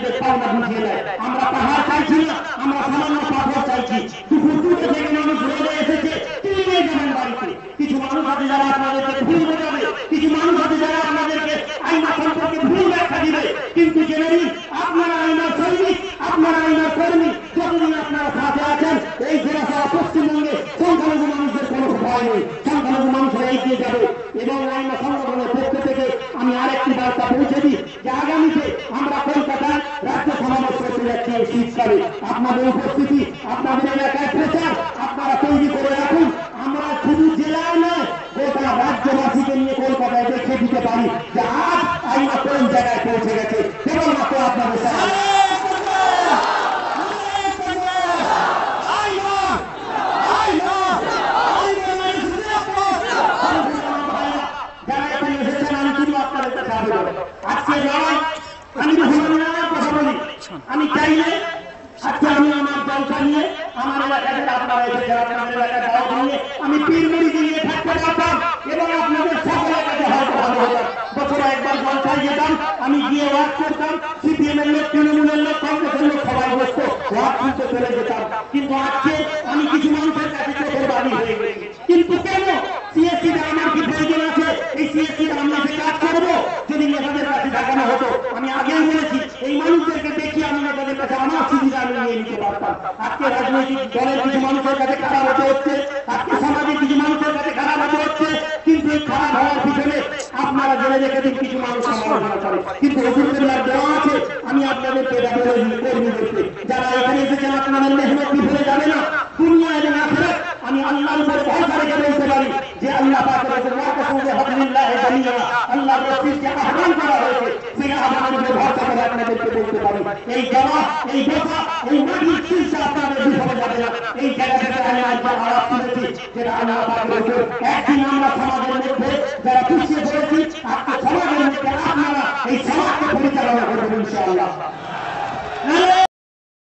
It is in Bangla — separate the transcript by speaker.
Speaker 1: নিজেদের পাওনা বুঝিয়ে দেয়। আমরা পাহাড় চাইছি না, আমরা সামান্য পাথর চাইছি। দুপুর দুটো থেকে মানুষ রোদে এসেছে, তিনি নিয়ে যাবেন বাড়িতে। কিছু মানুষ আছে যারা আপনাদেরকে ভুল বোঝাবে, কিছু মানুষ আছে যারা আপনাদেরকে আইনা সম্পর্কে ভুল ব্যাখ্যা দিবে, কিন্তু জেনে নিন আপনারা আইনার সৈনিক, আপনারা আইনার কর্মী। যতদিন আপনারা সাথে আছেন এই জেলা সহ পশ্চিমবঙ্গে সংখ্যালঘু মানুষদের কোনো ভয় নেই, সংখ্যালঘু মানুষরা এগিয়ে যাবে। এবং আইনা সংগঠনের পক্ষ থেকে আমি আরেকটি বার্তা পৌঁছে দিই যে আগামীতে আমরা কলকাতায় রাজ্য সমাবেশ করতে যাচ্ছি এই শীতকালে। আপনাদের উপস্থিতি, আপনাদের এলাকায় প্রচার আপনারা তৈরি করে রাখুন। আমরা শুধু জেলায় নয়, গোটা রাজ্যবাসীকে নিয়ে কলকাতায় দেখে দিতে পারি যে আজ আইনা কোন জায়গায় পৌঁছে গেছে। কেবলমাত্র আপনাদের সাথে আজকে নয়, আমি কথা বলি, আমি চাইলে আজকে আমি আমার দলটা নিয়ে আমার এলাকাতে আপনারা এসেছে, আপনাদের এলাকায় দাওয়াত নিয়ে আমি পীরমুড়িকে নিয়ে থাকতে পারতাম এবং আপনাদের সব এলাকাতে হয়তো ভালো হতাম। বছরে একবার জলসায় যেতাম, আমি গিয়ে ওয়াজ করতাম, সিপিএমের লোক, তৃণমূলের লোক, কংগ্রেসের লোক সবাই বসতো, ওয়াজ শুনতে চলে যেতাম। কিন্তু আজকে আমি কিছু মানুষের কাছে চোখের বাড়ি হয়ে গেছি। কিন্তু কেন সিএসসিটা আমার কি প্রয়োজন আছে? এই সিএসসিটা আমরা যে কাজ করবো যদি নেতাদের কাছে দেখানো হতো, আমি আগেই বলেছি এই মানুষদেরকে দেখি আমি নেতাদের কাছে আমার সুবিধা আমি নিয়ে নিতে পারতাম। আজকে রাজনৈতিক দলের কিছু মানুষের কাছে খারাপ হতে হচ্ছে, আজকে সমাজের কিছু মানুষের কাছে খারাপ হতে হচ্ছে, কিন্তু এই খারাপ হওয়ার পিছনে আপনারা জেনে রেখেছেন কিছু মানুষ সমালোচনা করে। কিন্তু হুজুরের দেওয়া আছে, আমি আপনাদেরকে কর্মীদেরকে যারা এখানে এসেছেন আপনাদের মেহনত বিফলে যাবে না। দুনিয়া এবং আখিরাত আমি আল্লাহর উপর ভরসা রেখে বলতে পারি যে আল্লাহ পাকের উপর ওয়াকাসুবে হাবিলিল্লাহ জামিয়া, আল্লাহর রাসূলকে আহ্বান করা হয়েছে, সেই আহ্বানের উপর ভরসা করে আপনাদেরকে বলতে পারি এই যাওয়া, এই বসা, এই মাটির চিন্তা আপনাদের বিফলে যাবে না। এই জায়গা থেকে আমি আজকে আওয়াজ তুলেছি যেটা আল্লাহ পাকের উপর একদিন আমরা সমাজের মধ্যে যারা